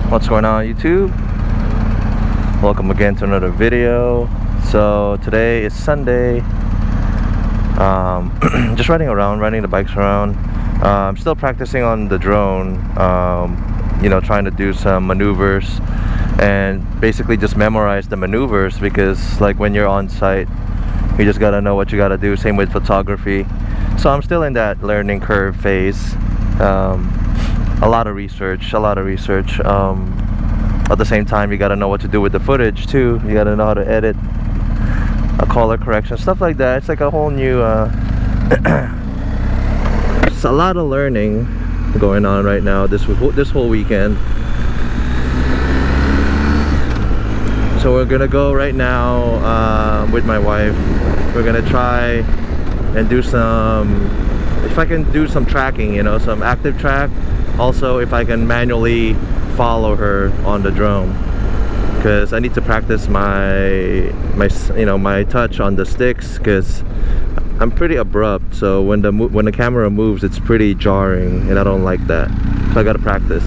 What's going on, YouTube? Welcome again to another video. So today is Sunday. Just riding the bikes around. I'm still practicing on the drone, trying to do some maneuvers and basically just memorize the maneuvers, because like when you're on site, you just gotta know what you gotta do. Same with photography. So I'm still in that learning curve phase. A lot of research. At the same time, you gotta know what to do with the footage too. You gotta know how to edit, a color correction, stuff like that. It's like a whole new it's a lot of learning going on right now this whole weekend. So we're gonna go right now with my wife. We're gonna try and do some, if I can do some tracking, some active track. Also, if I can manually follow her on the drone, because I need to practice my touch on the sticks, because I'm pretty abrupt. So when the camera moves, it's pretty jarring, and I don't like that. So I gotta practice.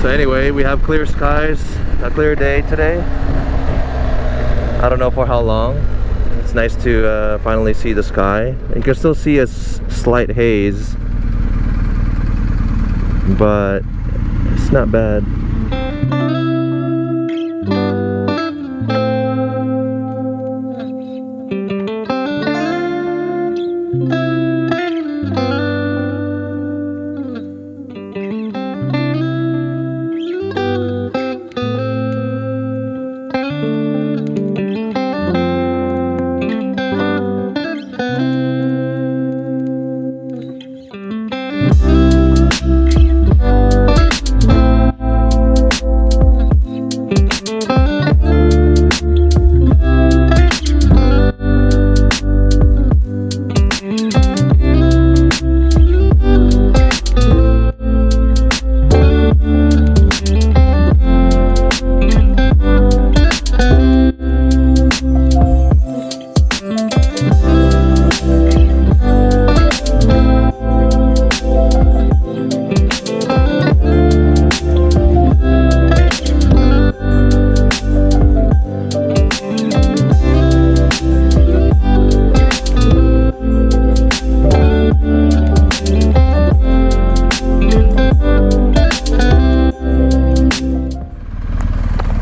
So anyway, we have clear skies, a clear day today. I don't know for how long. It's nice to finally see the sky. You can still see a slight haze, but it's not bad.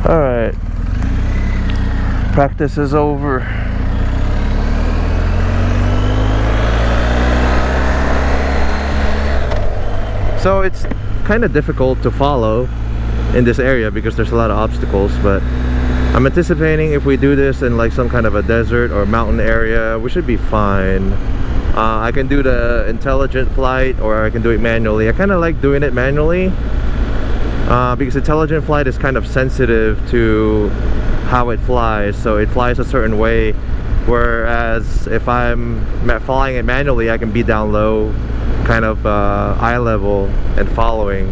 Alright, practice is over. So it's kind of difficult to follow in this area because there's a lot of obstacles, but I'm anticipating if we do this in like some kind of a desert or mountain area, we should be fine. I can do the intelligent flight, or I can do it manually. I kind of like doing it manually. Because intelligent flight is kind of sensitive to how it flies, so it flies a certain way, whereas if I'm flying it manually, I can be down low, kind of eye level, and following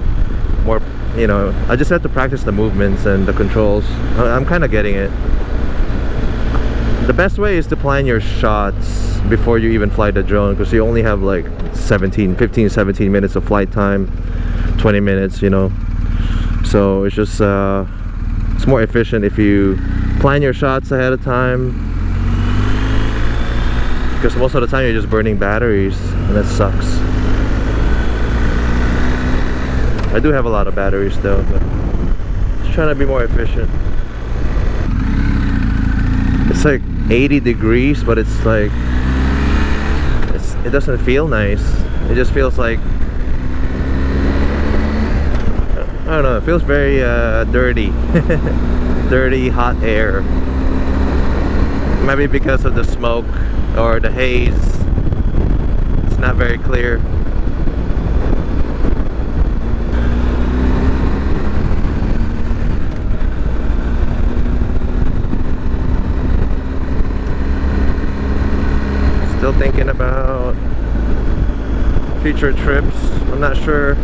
more. I just have to practice the movements and the controls. I'm kind of getting it. The best way is to plan your shots before you even fly the drone, because you only have like 15-17 minutes of flight time, 20 minutes, so it's just it's more efficient if you plan your shots ahead of time, because most of the time you're just burning batteries, and that sucks. I do have a lot of batteries though, but just trying to be more efficient. It's like 80 degrees, but it's like it doesn't feel nice. It just feels like, I don't know, it feels very dirty. Dirty, hot air. Maybe because of the smoke or the haze. It's not very clear. Still thinking about future trips. I'm not sure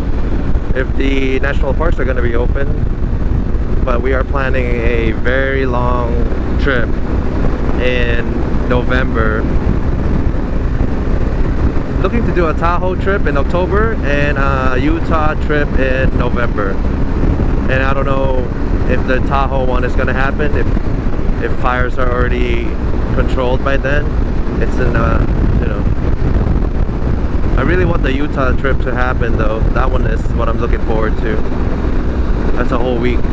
if the national parks are going to be open, but we are planning a very long trip in November. looking to do a Tahoe trip in October and a Utah trip in November. And I don't know if the Tahoe one is gonna happen, if fires are already controlled by then. It's in you know, I really want the Utah trip to happen though. That one is what I'm looking forward to. That's a whole week.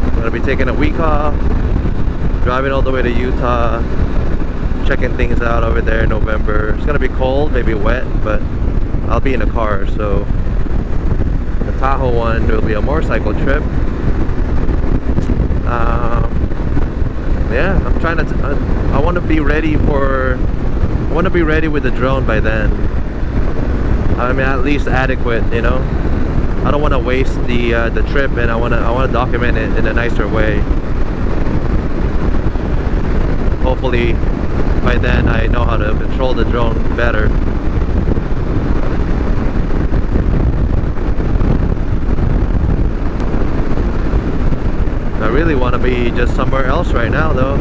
I'm gonna be taking a week off, driving all the way to Utah, checking things out over there in November. It's gonna be cold, maybe wet, but I'll be in a car. So the Tahoe one will be a motorcycle trip. Yeah, I'm trying to I want to be ready with the drone by then. I mean, at least adequate, you know. I don't want to waste the trip, and I want to document it in a nicer way. Hopefully by then I know how to control the drone better. I really want to be just somewhere else right now though.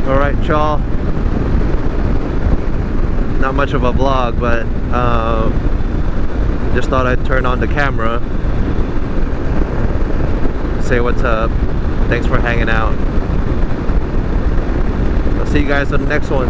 Alright y'all, not much of a vlog, but just thought I'd turn on the camera, say what's up. Thanks for hanging out. I'll see you guys on the next one.